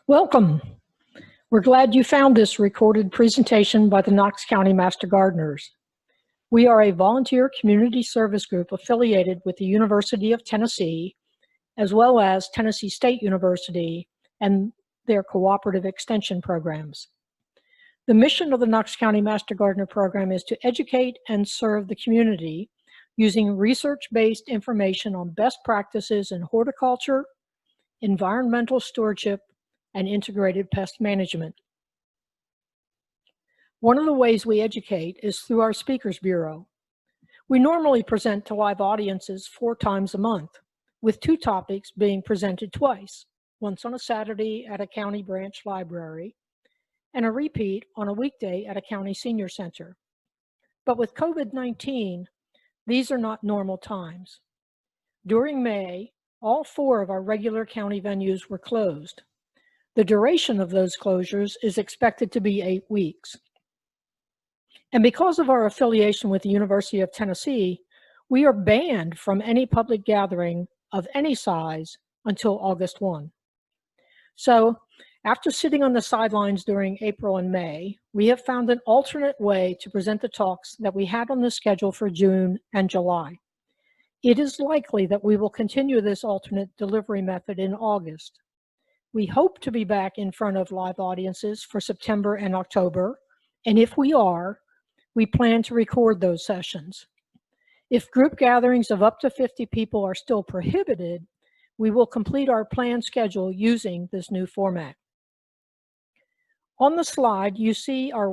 Welcome. We're glad you found this recorded presentation by the Knox County Master Gardeners. We are a volunteer community service group affiliated with the University of Tennessee, as well as Tennessee State University and their cooperative extension programs. The mission of the Knox County Master Gardener program is to educate and serve the community using research-based information on best practices in horticulture, environmental stewardship, and integrated pest management. One of the ways we educate is through our Speakers Bureau. We normally present to live audiences 4 times a month, with 2 topics being presented twice, once on a Saturday at a county branch library, and a repeat on a weekday at a county senior center. But with COVID-19, these are not normal times. During May, all 4 of our regular county venues were closed. The duration of those closures is expected to be 8 weeks. And because of our affiliation with the University of Tennessee, we are banned from any public gathering of any size until August 1. So, after sitting on the sidelines during April and May, we have found an alternate way to present the talks that we had on the schedule for June and July. It is likely that we will continue this alternate delivery method in August. We hope to be back in front of live audiences for September and October, and if we are, we plan to record those sessions. If group gatherings of up to 50 people are still prohibited, we will complete our planned schedule using this new format. On the slide, you see our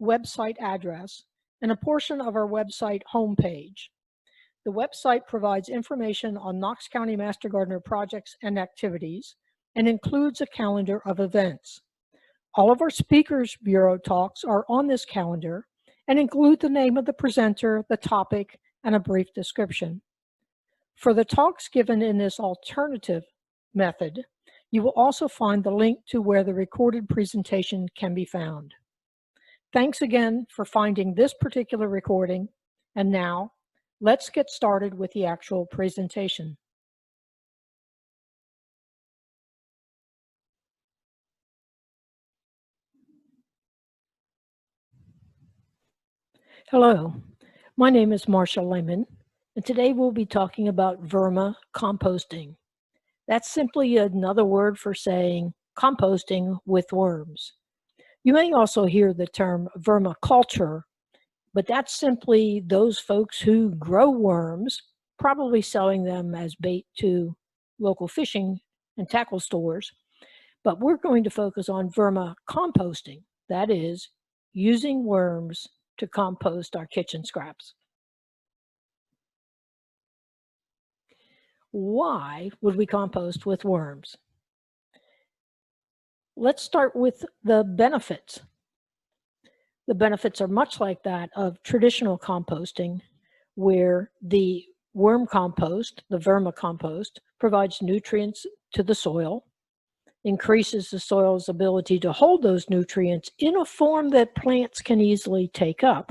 website address and a portion of our website homepage. The website provides information on Knox County Master Gardener projects and activities, and includes a calendar of events. All of our Speakers Bureau talks are on this calendar and include the name of the presenter, the topic, and a brief description. For the talks given in this alternative method, you will also find the link to where the recorded presentation can be found. Thanks again for finding this particular recording, and now let's get started with the actual presentation. Hello, my name is Marsha Lehman, and today we'll be talking about Worm Composting. That's simply another word for saying composting with worms. You may also hear the term vermiculture, but that's simply those folks who grow worms, probably selling them as bait to local fishing and tackle stores. But we're going to focus on vermicomposting, that is, using worms to compost our kitchen scraps. Why would we compost with worms? Let's start with the benefits. The benefits are much like that of traditional composting, where the worm compost, the vermicompost, provides nutrients to the soil, increases the soil's ability to hold those nutrients in a form that plants can easily take up.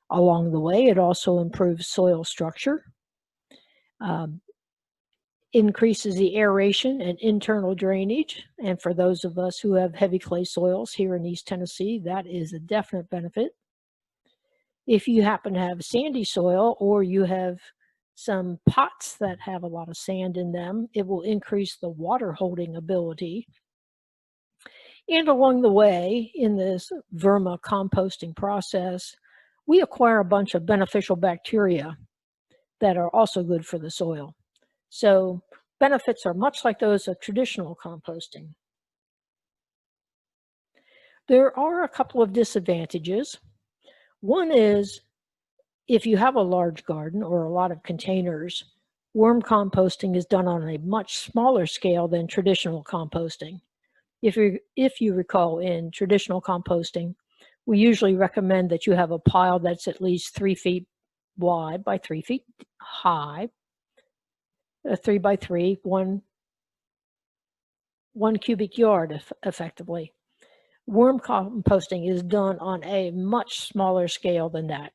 Along the way, it also improves soil structure, increases the aeration and internal drainage. And for those of us who have heavy clay soils here in East Tennessee, that is a definite benefit. If you happen to have sandy soil or you have some pots that have a lot of sand in them, it will increase the water holding ability. And along the way, in this vermicomposting process, we acquire a bunch of beneficial bacteria that are also good for the soil. So benefits are much like those of traditional composting. There are a couple of disadvantages. One is, if you have a large garden or a lot of containers, worm composting is done on a much smaller scale than traditional composting. If you recall, in traditional composting, we usually recommend that you have a pile that's at least 3 feet wide by 3 feet high, 3 by 3, one cubic yard effectively. Worm composting is done on a much smaller scale than that.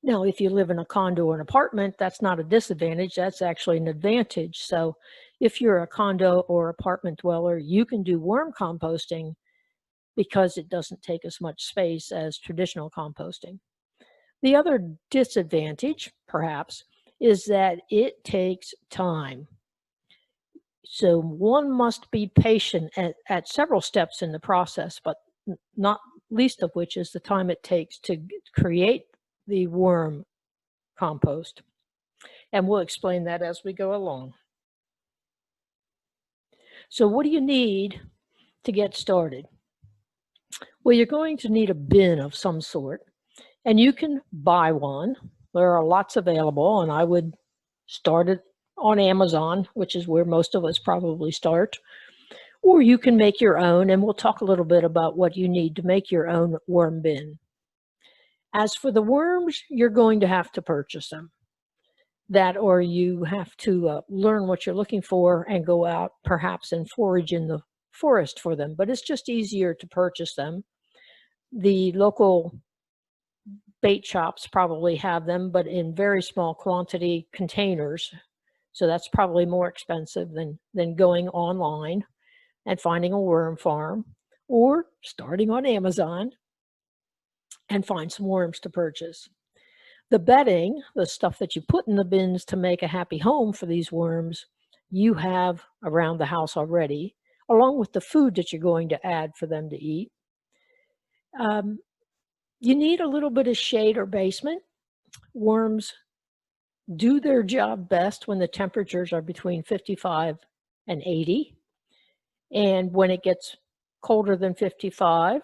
Now, if you live in a condo or an apartment, that's not a disadvantage, that's actually an advantage. So If you're a condo or apartment dweller, you can do worm composting because it doesn't take as much space as traditional composting. The other disadvantage, perhaps, is that it takes time. So one must be patient at several steps in the process, but not least of which is the time it takes to create the worm compost. And we'll explain that as we go along. So what do you need to get started? Well, you're going to need a bin of some sort, and you can buy one. There are lots available, and I would start it on Amazon, which is where most of us probably start. Or you can make your own, and we'll talk a little bit about what you need to make your own worm bin. As for the worms, you're going to have to purchase them. That, or you have to learn what you're looking for and go out perhaps and forage in the forest for them. But it's just easier to purchase them. The local bait shops probably have them, but in very small quantity containers. So that's probably more expensive than going online and finding a worm farm, or starting on Amazon and find some worms to purchase. The bedding, the stuff that you put in the bins to make a happy home for these worms, you have around the house already, along with the food that you're going to add for them to eat. You need a little bit of shade or basement. Worms do their job best when the temperatures are between 55 and 80. And when it gets colder than 55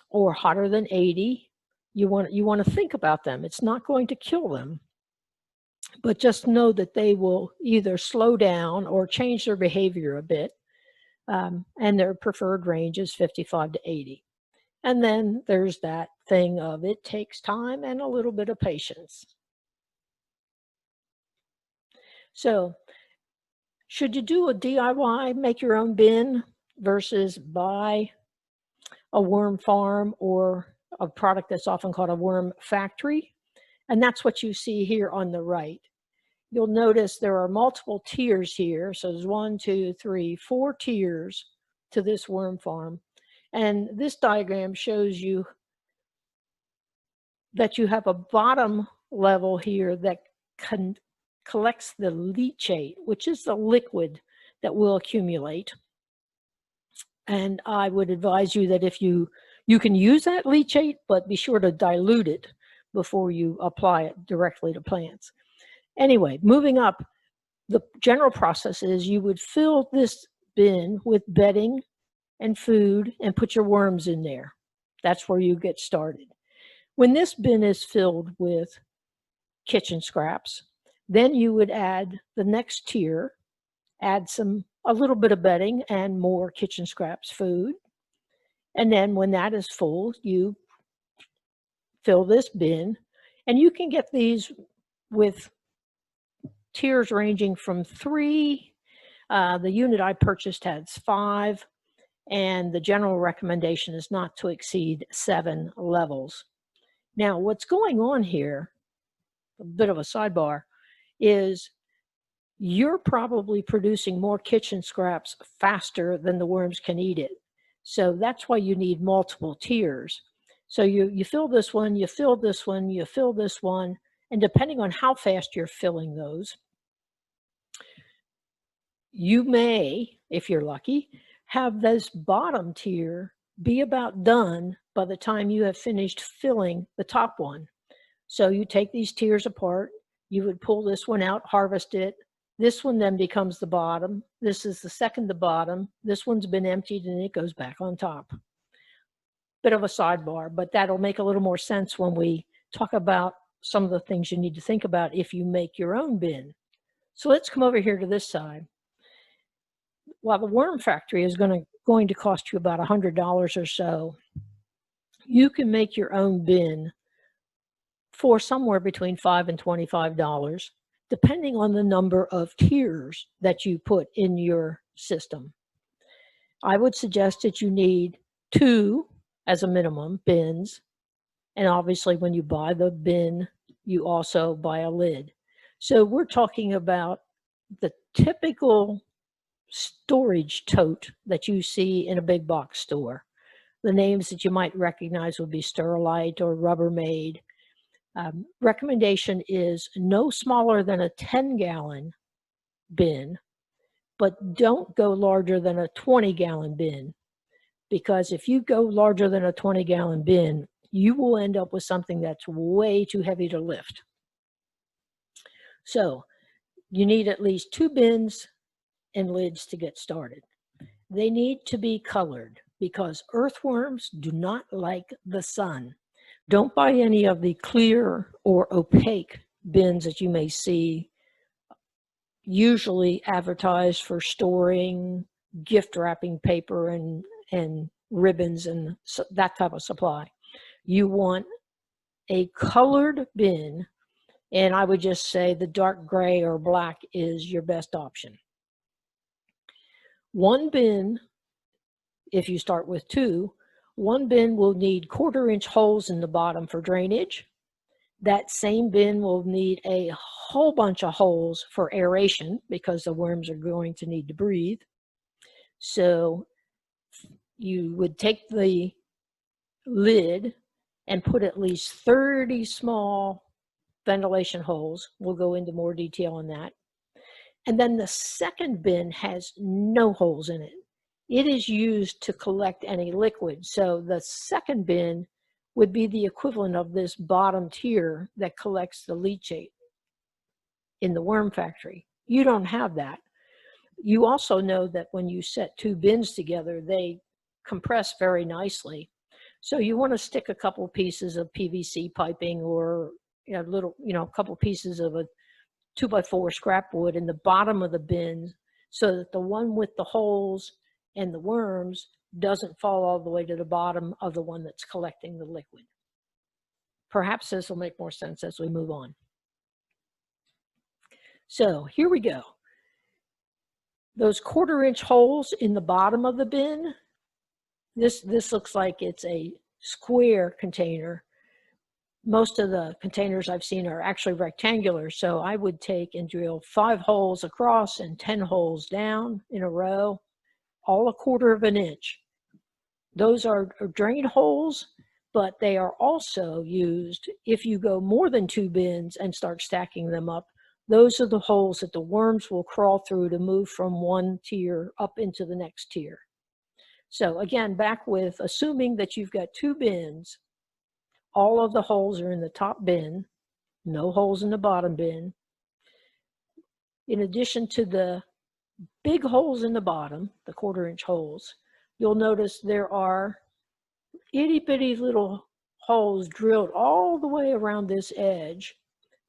or hotter than 80, you want to think about them. It's not going to kill them, but just know that they will either slow down or change their behavior a bit, and their preferred range is 55 to 80. And then there's that thing of it takes time and a little bit of patience. So should you do a DIY, make your own bin, versus buy a worm farm or a product that's often called a worm factory? And that's what you see here on the right. You'll notice there are multiple tiers here. So there's 1, 2, 3, 4 tiers to this worm farm. And this diagram shows you that you have a bottom level here that collects the leachate, which is the liquid that will accumulate. And I would advise you that if you can use that leachate, but be sure to dilute it before you apply it directly to plants. Anyway, moving up, the general process is you would fill this bin with bedding and food and put your worms in there. That's where you get started. When this bin is filled with kitchen scraps, then you would add the next tier, add a little bit of bedding and more kitchen scraps food. And then when that is full, you fill this bin, and you can get these with tiers ranging from 3. The unit I purchased has 5, and the general recommendation is not to exceed 7 levels. Now, what's going on here, a bit of a sidebar, is you're probably producing more kitchen scraps faster than the worms can eat it. So that's why you need multiple tiers. So you fill this one, you fill this one, you fill this one, and depending on how fast you're filling those, you may, if you're lucky, have this bottom tier be about done by the time you have finished filling the top one. So you take these tiers apart, you would pull this one out, harvest it. This one then becomes the bottom. This is the second to bottom. This one's been emptied and it goes back on top. Bit of a sidebar, but that'll make a little more sense when we talk about some of the things you need to think about if you make your own bin. So let's come over here to this side. While the worm factory is going to cost you about $100 or so, you can make your own bin for somewhere between $5 and $25, depending on the number of tiers that you put in your system. I would suggest that you need 2 as a minimum bins, and obviously when you buy the bin, you also buy a lid. So we're talking about the typical storage tote that you see in a big box store. The names that you might recognize would be Sterilite or Rubbermaid. Recommendation is no smaller than a 10-gallon bin, but don't go larger than a 20-gallon bin, because if you go larger than a 20-gallon bin, you will end up with something that's way too heavy to lift. So you need at least 2 bins and lids to get started. They need to be colored because earthworms do not like the sun. Don't buy any of the clear or opaque bins that you may see usually advertised for storing gift wrapping paper and ribbons and that type of supply. You want a colored bin, and I would just say the dark gray or black is your best option. 1 bin, if you start with 2, 1 bin will need 1/4-inch holes in the bottom for drainage. That same bin will need a whole bunch of holes for aeration because the worms are going to need to breathe. So you would take the lid and put at least 30 small ventilation holes. We'll go into more detail on that. And then the second bin has no holes in it. It is used to collect any liquid. So the second bin would be the equivalent of this bottom tier that collects the leachate in the worm factory. You don't have that. You also know that when you set 2 bins together, they compress very nicely. So you want to stick a couple pieces of PVC piping or a little, a couple pieces of a 2x4 scrap wood in the bottom of the bin so that the one with the holes and the worms doesn't fall all the way to the bottom of the one that's collecting the liquid. Perhaps this will make more sense as we move on. So here we go. Those 1/4-inch holes in the bottom of the bin, this looks like it's a square container. Most of the containers I've seen are actually rectangular, so I would take and drill 5 holes across and 10 holes down in a row, all 1/4 of an inch. Those are drain holes, but they are also used if you go more than 2 bins and start stacking them up. Those are the holes that the worms will crawl through to move from one tier up into the next tier. So again, back with assuming that you've got 2 bins, all of the holes are in the top bin, no holes in the bottom bin. In addition to the big holes in the bottom, the 1/4-inch holes, you'll notice there are itty bitty little holes drilled all the way around this edge.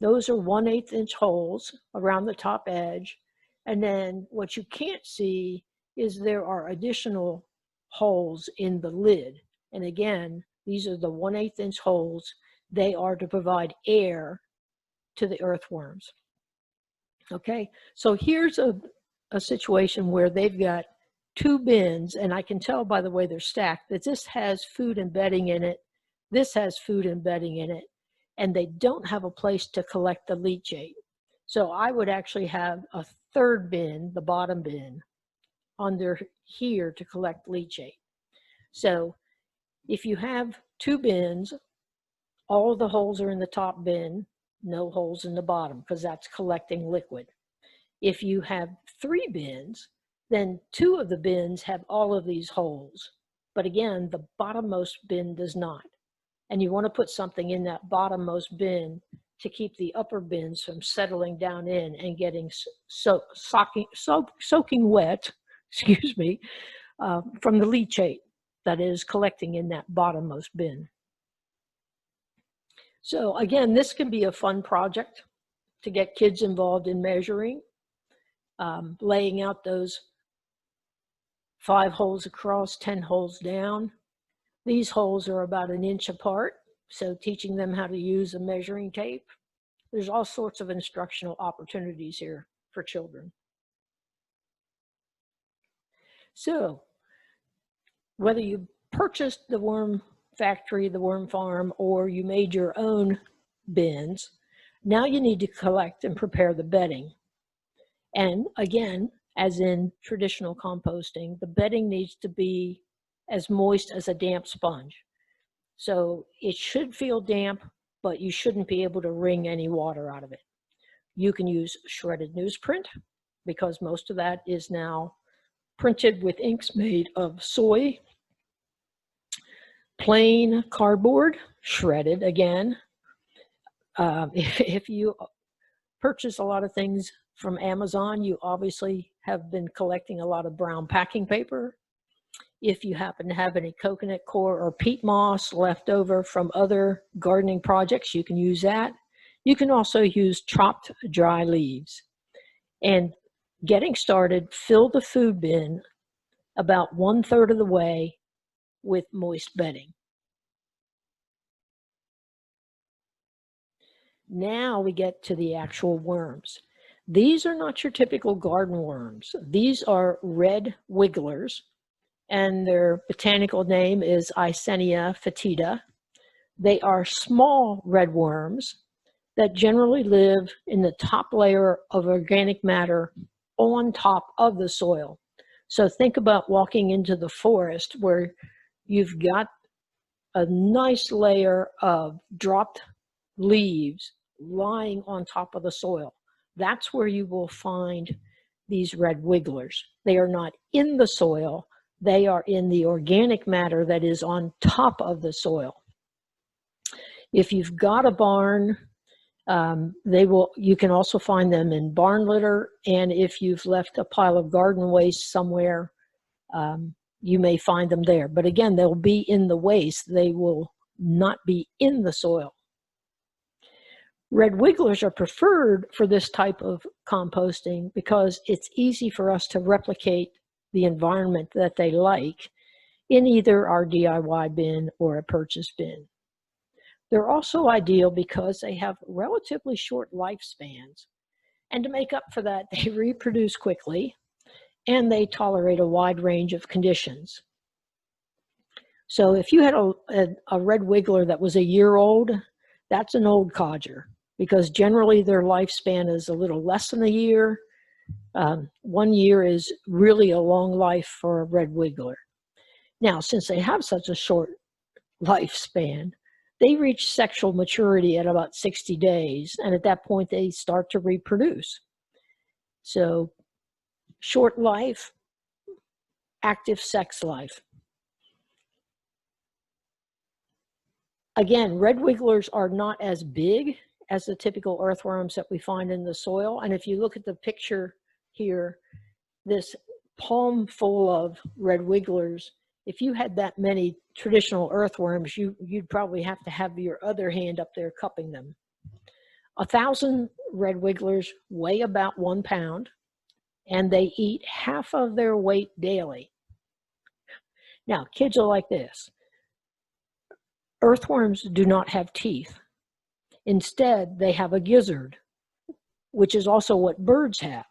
Those are 1/8 inch holes around the top edge. And then what you can't see is there are additional holes in the lid. And again, these are the 1/8 inch holes. They are to provide air to the earthworms. Okay, so here's a situation where they've got 2 bins, and I can tell by the way they're stacked that this has food and bedding in it, this has food and bedding in it, and they don't have a place to collect the leachate. So I would actually have a 3rd bin, the bottom bin, under here to collect leachate. So if you have 2 bins, all of the holes are in the top bin, no holes in the bottom because that's collecting liquid. If you have 3 bins, then 2 of the bins have all of these holes. But again, the bottommost bin does not. And you want to put something in that bottommost bin to keep the upper bins from settling down in and getting soaking wet, excuse me, from the leachate that is collecting in that bottommost bin. So again, this can be a fun project to get kids involved in measuring, laying out those 5 holes across, 10 holes down. These holes are about 1 inch apart, so teaching them how to use a measuring tape. There's all sorts of instructional opportunities here for children. So whether you purchased the worm factory, the worm farm, or you made your own bins, now you need to collect and prepare the bedding. And again, as in traditional composting, the bedding needs to be as moist as a damp sponge. So it should feel damp, but you shouldn't be able to wring any water out of it. You can use shredded newsprint because most of that is now printed with inks made of soy. Plain cardboard, shredded again. If you purchase a lot of things from Amazon, you obviously have been collecting a lot of brown packing paper. If you happen to have any coconut coir or peat moss left over from other gardening projects, you can use that. You can also use chopped dry leaves. And getting started, fill the food bin about 1/3 of the way with moist bedding. Now we get to the actual worms. These are not your typical garden worms. These are red wigglers, and their botanical name is Eisenia fetida. They are small red worms that generally live in the top layer of organic matter on top of the soil. So think about walking into the forest where you've got a nice layer of dropped leaves lying on top of the soil. That's where you will find these red wigglers. They are not in the soil. They are in the organic matter that is on top of the soil. If you've got a barn, you can also find them in barn litter, and if you've left a pile of garden waste somewhere, you may find them there. But again, they'll be in the waste. They will not be in the soil. Red wigglers are preferred for this type of composting because it's easy for us to replicate the environment that they like in either our DIY bin or a purchase bin. They're also ideal because they have relatively short lifespans. And to make up for that, they reproduce quickly and they tolerate a wide range of conditions. So if you had a red wiggler that was a year old, that's an old codger because generally their lifespan is a little less than a year. 1 year is really a long life for a red wiggler. Now, since they have such a short lifespan, they reach sexual maturity at about 60 days, and at that point they start to reproduce. So short life, active sex life. Again, red wigglers are not as big as the typical earthworms that we find in the soil. And if you look at the picture here, this palm full of red wigglers, if you had that many traditional earthworms, you'd probably have to have your other hand up there cupping them. 1,000 red wigglers weigh about 1 pound, and they eat half of their weight daily. Now, kids are like this. Earthworms do not have teeth. Instead, they have a gizzard, which is also what birds have.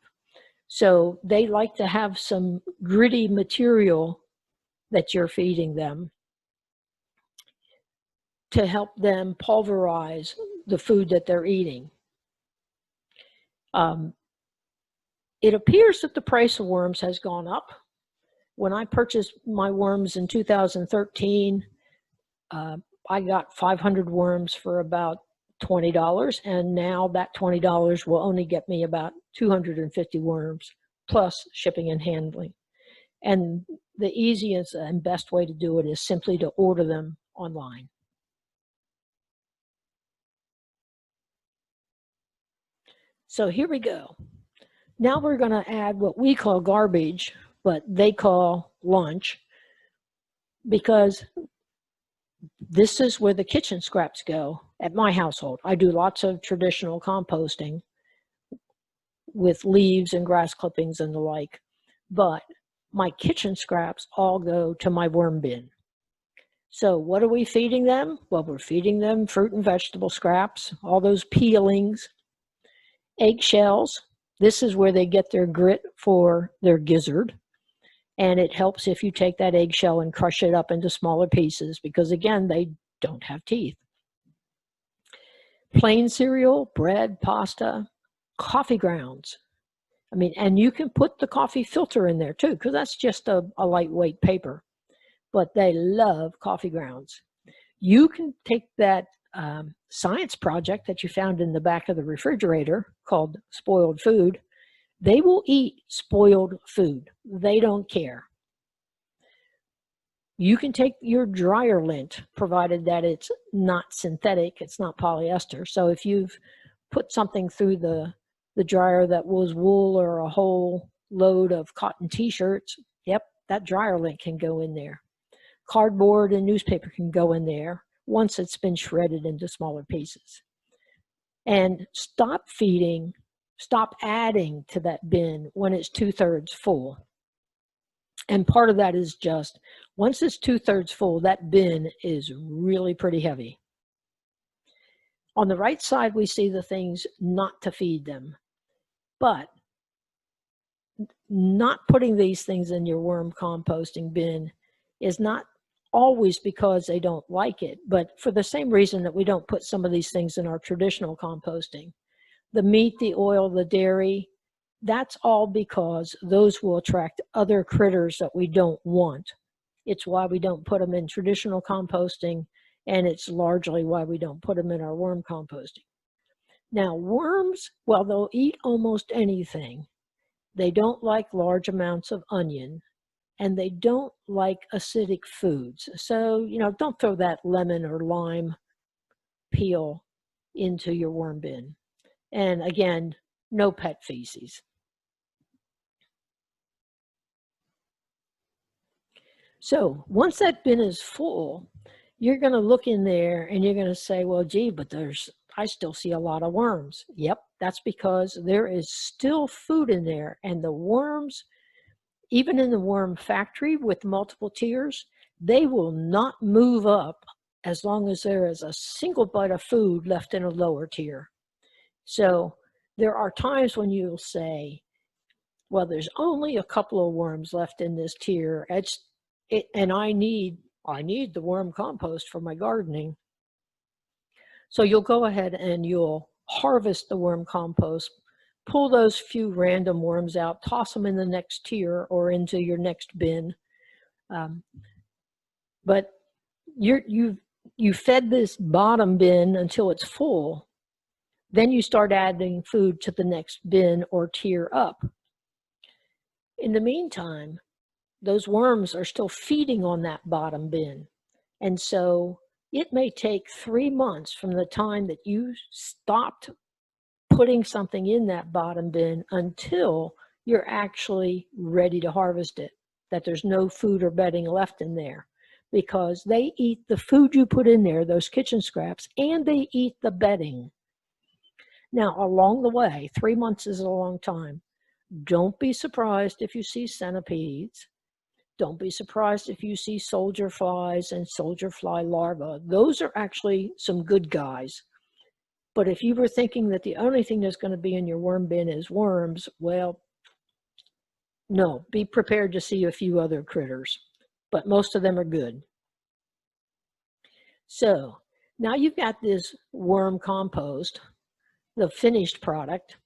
So they like to have some gritty material that you're feeding them to help them pulverize the food that they're eating. It appears that the price of worms has gone up. When I purchased my worms in 2013, I got 500 worms for about $20, and now that $20 will only get me about 250 worms, plus shipping and handling. And the easiest and best way to do it is simply to order them online. So here we go. Now we're going to add what we call garbage, but they call lunch, because this is where the kitchen scraps go at my household. I do lots of traditional composting with leaves and grass clippings and the like, but my kitchen scraps all go to my worm bin. So what are we feeding them? Well, we're feeding them fruit and vegetable scraps, all those peelings, eggshells. This is where they get their grit for their gizzard. And it helps if you take that eggshell and crush it up into smaller pieces, because again, they don't have teeth. Plain cereal, bread, pasta, coffee grounds. I mean, and you can put the coffee filter in there too, because that's just a lightweight paper. But they love coffee grounds. You can take that science project that you found in the back of the refrigerator called spoiled food. They will eat spoiled food. They don't care. You can take your dryer lint, provided that it's not synthetic, it's not polyester. So if you've put something through the dryer that was wool or a whole load of cotton t-shirts, yep, that dryer lint can go in there. Cardboard and newspaper can go in there once it's been shredded into smaller pieces. And stop adding to that bin when it's 2/3 full. And part of that is just, once it's 2/3 full, that bin is really pretty heavy. On the right side, we see the things not to feed them. But not putting these things in your worm composting bin is not always because they don't like it, but for the same reason that we don't put some of these things in our traditional composting. The meat, the oil, the dairy, that's all because those will attract other critters that we don't want. It's why we don't put them in traditional composting, and it's largely why we don't put them in our worm composting. Now, worms, well, they'll eat almost anything. They don't like large amounts of onion, and they don't like acidic foods. So, don't throw that lemon or lime peel into your worm bin. And again, no pet feces. So once that bin is full, you're going to look in there and you're going to say, well, gee, but I still see a lot of worms. Yep, that's because there is still food in there, and the worms, even in the worm factory with multiple tiers, they will not move up as long as there is a single bite of food left in a lower tier. So there are times when you'll say, well, there's only a couple of worms left in this tier, and I need the worm compost for my gardening. So you'll go ahead and you'll harvest the worm compost, pull those few random worms out, toss them in the next tier or into your next bin. But you fed this bottom bin until it's full. Then you start adding food to the next bin or tier up. In the meantime, those worms are still feeding on that bottom bin. And so it may take 3 months from the time that you stopped putting something in that bottom bin until you're actually ready to harvest it, that there's no food or bedding left in there, because they eat the food you put in there, those kitchen scraps, and they eat the bedding. Now, along the way, 3 months is a long time. Don't be surprised if you see centipedes. Don't be surprised if you see soldier flies and soldier fly larvae. Those are actually some good guys. But if you were thinking that the only thing that's going to be in your worm bin is worms, well, no, be prepared to see a few other critters, but most of them are good. So now you've got this worm compost, the finished product,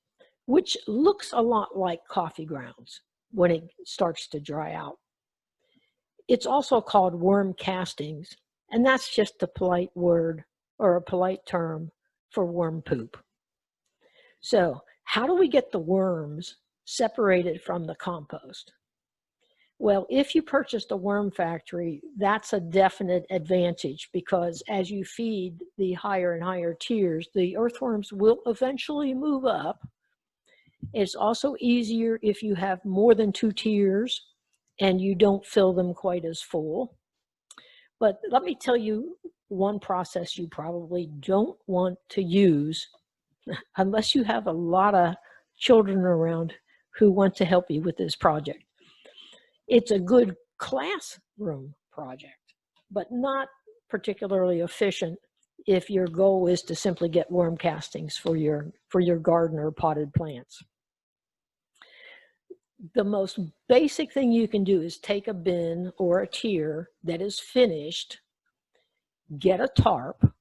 which looks a lot like coffee grounds when it starts to dry out. It's also called worm castings, and that's just a polite word or a polite term for worm poop. So how do we get the worms separated from the compost? Well, if you purchased a worm factory, that's a definite advantage, because as you feed the higher and higher tiers, the earthworms will eventually move up. It's also easier if you have more than 2 tiers and you don't fill them quite as full. But let me tell you one process you probably don't want to use unless you have a lot of children around who want to help you with this project. It's a good classroom project, but not particularly efficient if your goal is to simply get worm castings for your garden or potted plants. The most basic thing you can do is take a bin or a tier that is finished, get a tarp,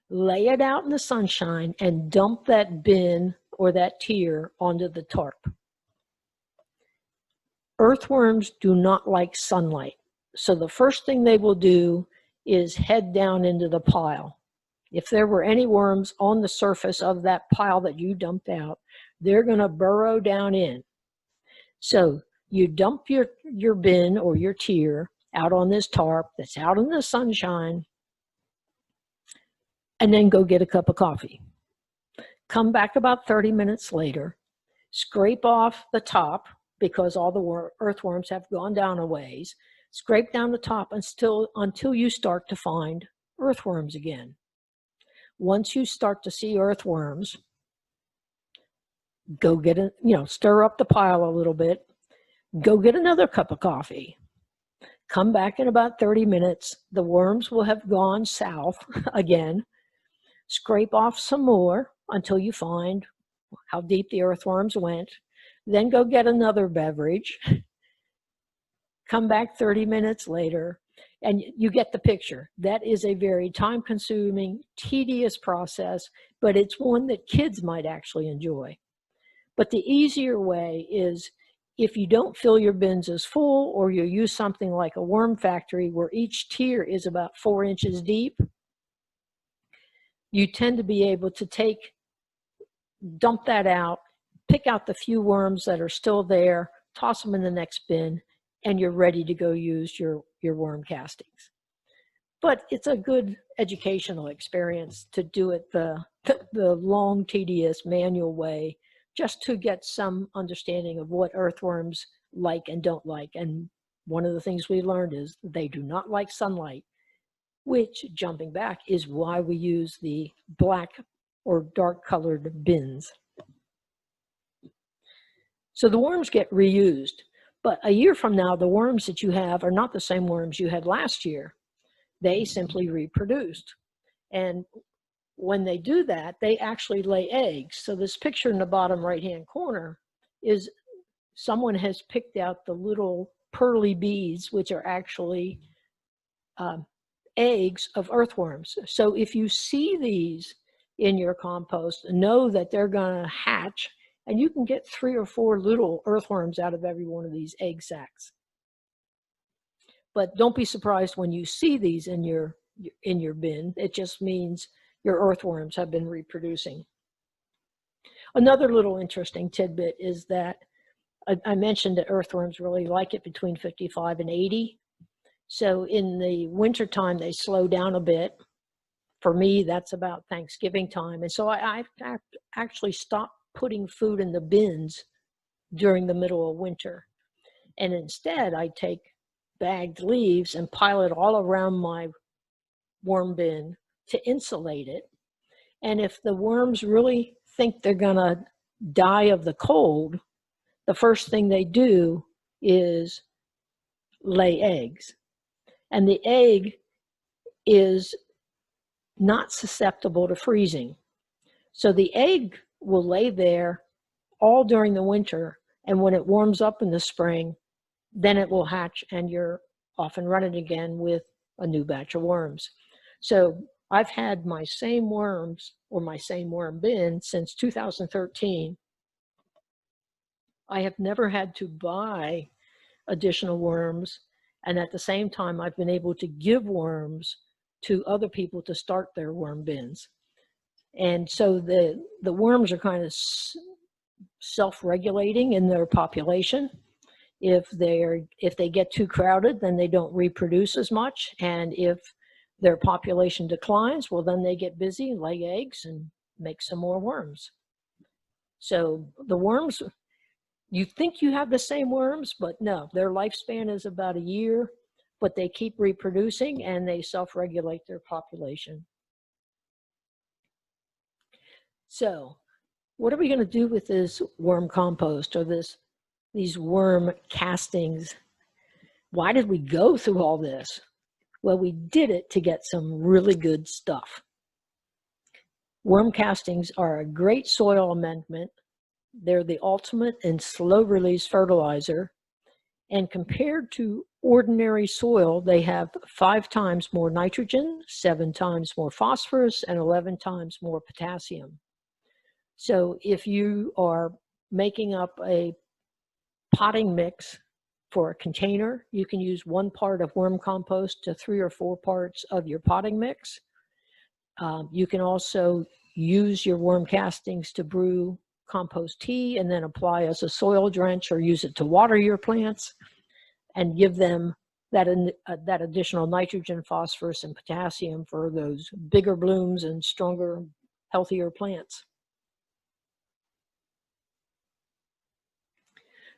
lay it out in the sunshine, and dump that bin or that tier onto the tarp. Earthworms do not like sunlight. So the first thing they will do is head down into the pile. If there were any worms on the surface of that pile that you dumped out, they're going to burrow down in. So you dump your bin or your tier out on this tarp that's out in the sunshine, and then go get a cup of coffee. Come back about 30 minutes later, scrape off the top because all the earthworms have gone down a ways. Scrape down the top until you start to find earthworms again. Once you start to see earthworms, go get stir up the pile a little bit, go get another cup of coffee. Come back in about 30 minutes. The worms will have gone south again. Scrape off some more until you find how deep the earthworms went. Then go get another beverage. Come back 30 minutes later, and you get the picture. That is a very time-consuming, tedious process, but it's one that kids might actually enjoy. But the easier way is, if you don't fill your bins as full, or you use something like a worm factory where each tier is about 4 inches deep, you tend to be able to dump that out, pick out the few worms that are still there, toss them in the next bin, and you're ready to go use your worm castings. But it's a good educational experience to do it the long, tedious, manual way, just to get some understanding of what earthworms like and don't like. And one of the things we learned is they do not like sunlight, which, jumping back, is why we use the black or dark colored bins. So the worms get reused, but a year from now, the worms that you have are not the same worms you had last year. They simply reproduced. And when they do that, they actually lay eggs. So this picture in the bottom right-hand corner is someone has picked out the little pearly beads, which are actually eggs of earthworms. So if you see these in your compost, know that they're going to hatch, and you can get 3 or 4 little earthworms out of every one of these egg sacs. But don't be surprised when you see these in your bin. It just means your earthworms have been reproducing. Another little interesting tidbit is that I mentioned that earthworms really like it between 55 and 80. So in the wintertime, they slow down a bit. For me, that's about Thanksgiving time. And so I actually stopped putting food in the bins during the middle of winter. And instead, I take bagged leaves and pile it all around my worm bin to insulate it. And if the worms really think they're gonna die of the cold, the first thing they do is lay eggs. And the egg is not susceptible to freezing. So the egg will lay there all during the winter, and when it warms up in the spring, then it will hatch and you're off and running again with a new batch of worms. So I've had my same worms or my same worm bin since 2013. I have never had to buy additional worms, and at the same time I've been able to give worms to other people to start their worm bins. And so the worms are kind of self-regulating in their population. If they get too crowded, then they don't reproduce as much. And if their population declines, well, then they get busy, lay eggs, and make some more worms. So the worms, you think you have the same worms, but no, their lifespan is about a year, but they keep reproducing and they self-regulate their population. So what are we going to do with this worm compost or these worm castings? Why did we go through all this? Well, we did it to get some really good stuff. Worm castings are a great soil amendment. They're the ultimate in slow-release fertilizer. And compared to ordinary soil, they have 5 times more nitrogen, 7 times more phosphorus, and 11 times more potassium. So if you are making up a potting mix for a container, you can use 1 part of worm compost to 3 or 4 parts of your potting mix. You can also use your worm castings to brew compost tea and then apply as a soil drench or use it to water your plants and give them that additional nitrogen, phosphorus, and potassium for those bigger blooms and stronger, healthier plants.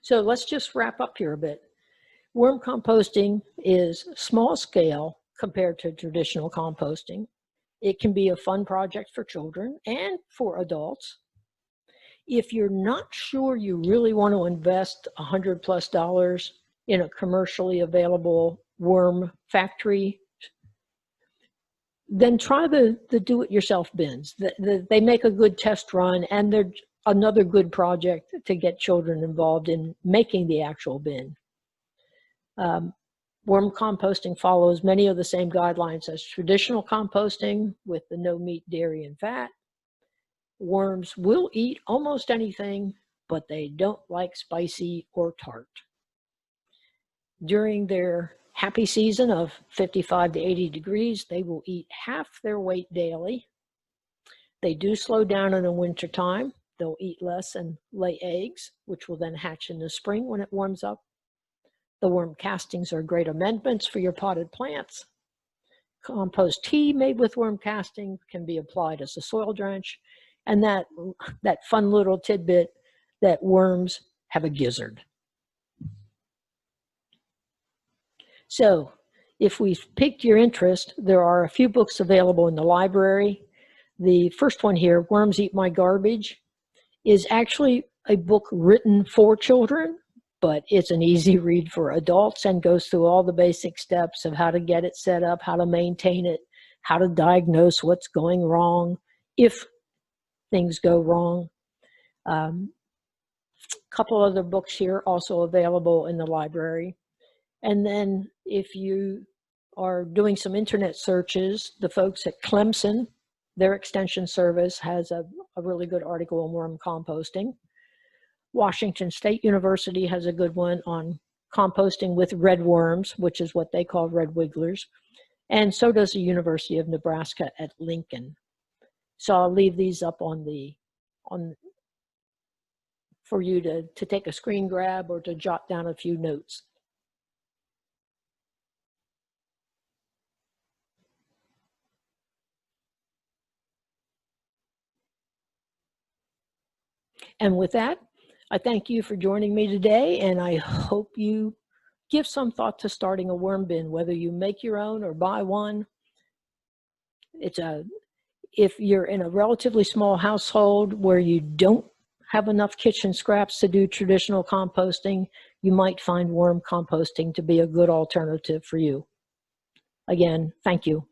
So let's just wrap up here a bit. Worm composting is small scale compared to traditional composting. It can be a fun project for children and for adults. If you're not sure you really want to invest $100+ in a commercially available worm factory, then try the do-it-yourself bins. They make a good test run, and they're another good project to get children involved in making the actual bin. Worm composting follows many of the same guidelines as traditional composting with the no meat, dairy, and fat. Worms will eat almost anything, but they don't like spicy or tart. During their happy season of 55 to 80 degrees, they will eat half their weight daily. They do slow down in the winter time. They'll eat less and lay eggs, which will then hatch in the spring when it warms up. The worm castings are great amendments for your potted plants. Compost tea made with worm casting can be applied as a soil drench. And that fun little tidbit that worms have a gizzard. So if we've piqued your interest, there are a few books available in the library. The first one here, Worms Eat My Garbage, is actually a book written for children, but it's an easy read for adults and goes through all the basic steps of how to get it set up, how to maintain it, how to diagnose what's going wrong, if things go wrong. A couple other books here also available in the library. And then if you are doing some internet searches, the folks at Clemson, their extension service has a really good article on worm composting. Washington State University has a good one on composting with red worms, which is what they call red wigglers. And so does the University of Nebraska at Lincoln. So I'll leave these up for you to take a screen grab or to jot down a few notes. And with that, I thank you for joining me today, and I hope you give some thought to starting a worm bin, whether you make your own or buy one. If you're in a relatively small household where you don't have enough kitchen scraps to do traditional composting, you might find worm composting to be a good alternative for you. Again, thank you.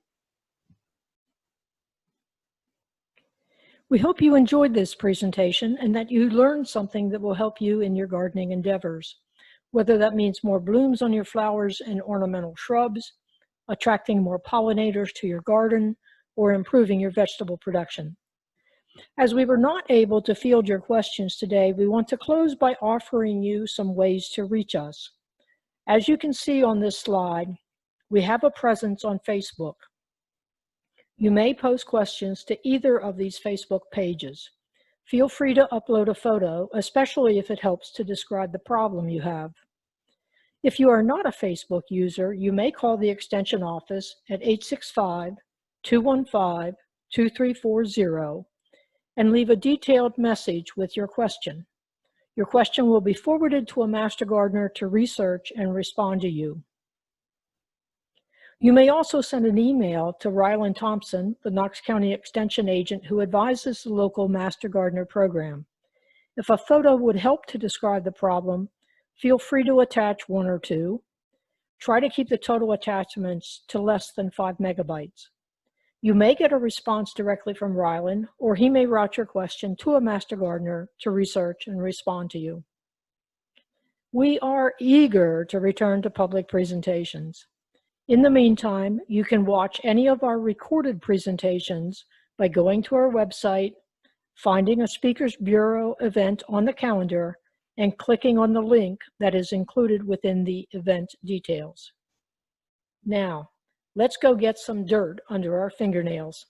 We hope you enjoyed this presentation and that you learned something that will help you in your gardening endeavors, whether that means more blooms on your flowers and ornamental shrubs, attracting more pollinators to your garden, or improving your vegetable production. As we were not able to field your questions today, we want to close by offering you some ways to reach us. As you can see on this slide, we have a presence on Facebook. You may post questions to either of these Facebook pages. Feel free to upload a photo, especially if it helps to describe the problem you have. If you are not a Facebook user, you may call the Extension office at 865-215-2340 and leave a detailed message with your question. Your question will be forwarded to a master gardener to research and respond to you. You may also send an email to Ryland Thompson, the Knox County Extension agent who advises the local Master Gardener program. If a photo would help to describe the problem, feel free to attach 1 or 2. Try to keep the total attachments to less than 5 megabytes. You may get a response directly from Ryland, or he may route your question to a Master Gardener to research and respond to you. We are eager to return to public presentations. In the meantime, you can watch any of our recorded presentations by going to our website, finding a Speakers Bureau event on the calendar, and clicking on the link that is included within the event details. Now, let's go get some dirt under our fingernails.